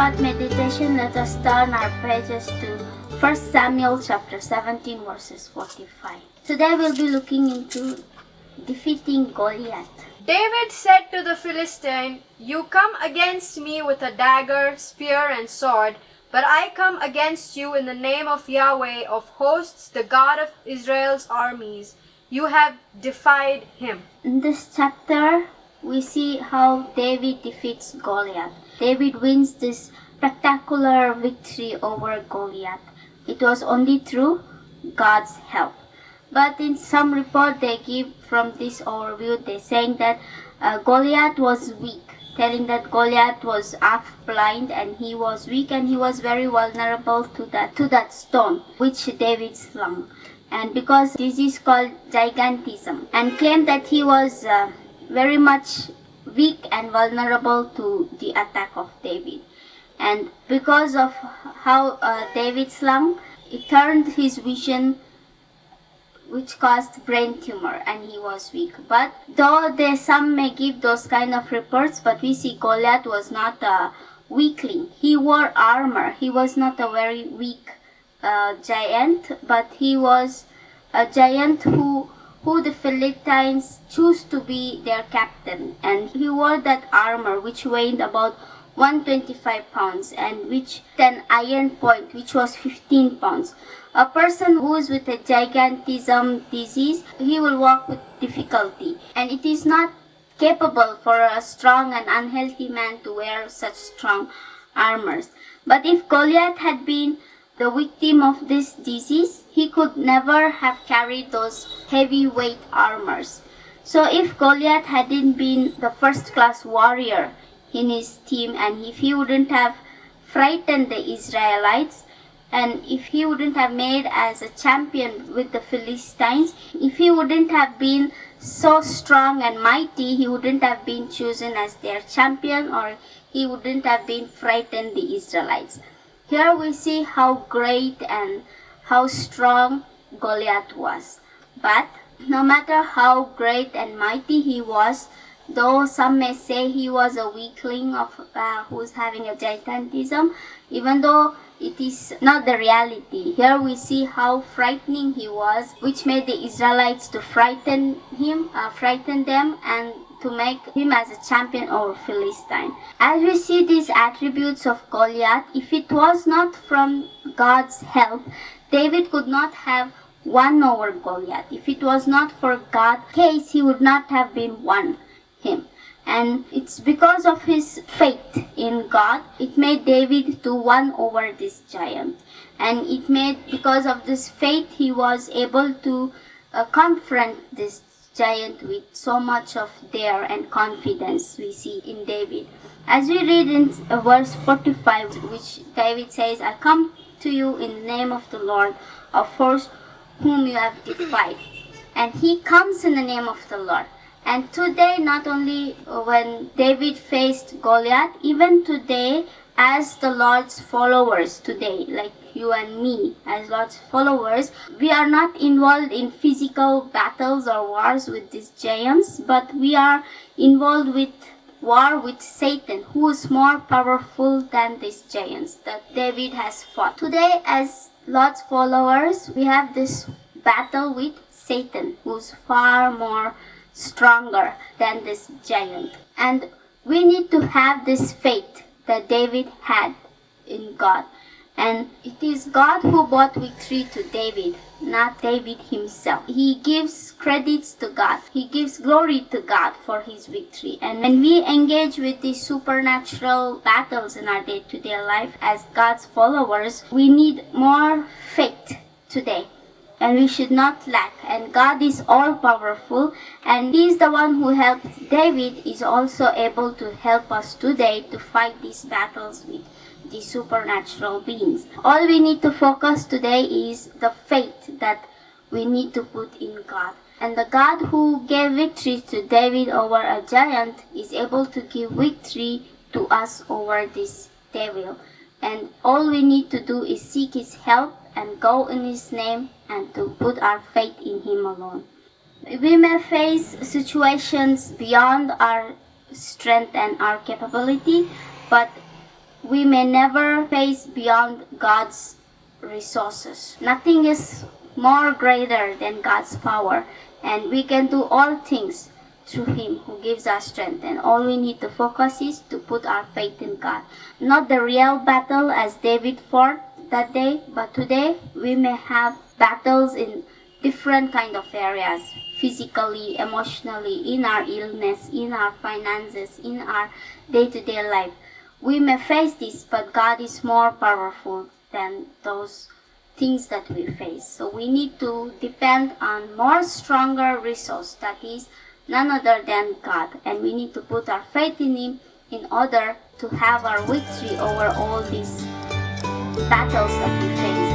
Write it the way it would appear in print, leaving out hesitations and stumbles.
Shabbat meditation, let us turn our pages to 1 Samuel chapter 17 verses 45. Today we'll be looking into defeating Goliath. David said to the Philistine, "You come against me with a dagger, spear, and sword, but I come against you in the name of Yahweh of hosts, the God of Israel's armies. You have defied him." In this chapter, we see how David defeats Goliath. David wins this spectacular victory over Goliath. It was only through God's help. But in some report they give from this overview, they're saying that Goliath was weak, telling that Goliath was half blind and he was weak and he was very vulnerable to that stone which David slung. And because this is called gigantism, and claimed that he was very much weak and vulnerable to the attack of David. And because of how David slung, it turned his vision, which caused brain tumor, and he was weak. But though some may give those kind of reports, but we see Goliath was not a weakling. He wore armor. He was not a very weak giant, but he was a giant who the Philistines choose to be their captain. And he wore that armor which weighed about 125 pounds and which an iron point which was 15 pounds. A person who is with a gigantism disease, he will walk with difficulty, and it is not capable for a strong and unhealthy man to wear such strong armors. But if Goliath had been the victim of this disease, he could never have carried those heavyweight armors. So if Goliath hadn't been the first class warrior in his team, and if he wouldn't have frightened the Israelites, and if he wouldn't have made as a champion with the Philistines, if he wouldn't have been so strong and mighty, he wouldn't have been chosen as their champion, or he wouldn't have been frightened the Israelites. Here we see how great and how strong Goliath was. But no matter how great and mighty he was, though some may say he was a weakling of who's having a gigantism, even though it is not the reality. Here we see how frightening he was, which made the Israelites to frighten them, and to make him as a champion over Philistine. As we see these attributes of Goliath, if it was not from God's help, David could not have won over Goliath. If it was not for God's case, he would not have been won him. And it's because of his faith in God, it made David to win over this giant. And it made, because of this faith, he was able to confront this giant with so much of dare and confidence we see in David. As we read in verse 45, which David says, "I come to you in the name of the Lord of hosts, whom you have defied." And he comes in the name of the Lord. And today, not only when David faced Goliath, even today, as the Lord's followers today, like you and me, as Lord's followers, we are not involved in physical battles or wars with these giants, but we are involved with war with Satan, who is more powerful than these giants that David has fought. Today, as Lord's followers, we have this battle with Satan, who's far more stronger than this giant. And we need to have this faith that David had in God. And it is God who brought victory to David, not David himself. He gives credits to God. He gives glory to God for his victory. And when we engage with these supernatural battles in our day-to-day life as God's followers, we need more faith today. And we should not lack. And God is all-powerful, and He is the one who helped David, is also able to help us today to fight these battles with the supernatural beings. All we need to focus today is the faith that we need to put in God. And the God who gave victory to David over a giant is able to give victory to us over this devil. And all we need to do is seek His help and go in His name and to put our faith in Him alone. We may face situations beyond our strength and our capability, but we may never face beyond God's resources. Nothing is more greater than God's power, and we can do all things through Him who gives us strength. And all we need to focus is to put our faith in God. Not the real battle as David fought that day, but today we may have battles in different kind of areas, physically, emotionally, in our illness, in our finances, in our day-to-day life. We may face this, but God is more powerful than those things that we face. So we need to depend on more stronger resource, that is none other than God, and we need to put our faith in Him in order to have our victory over all these battles that we face.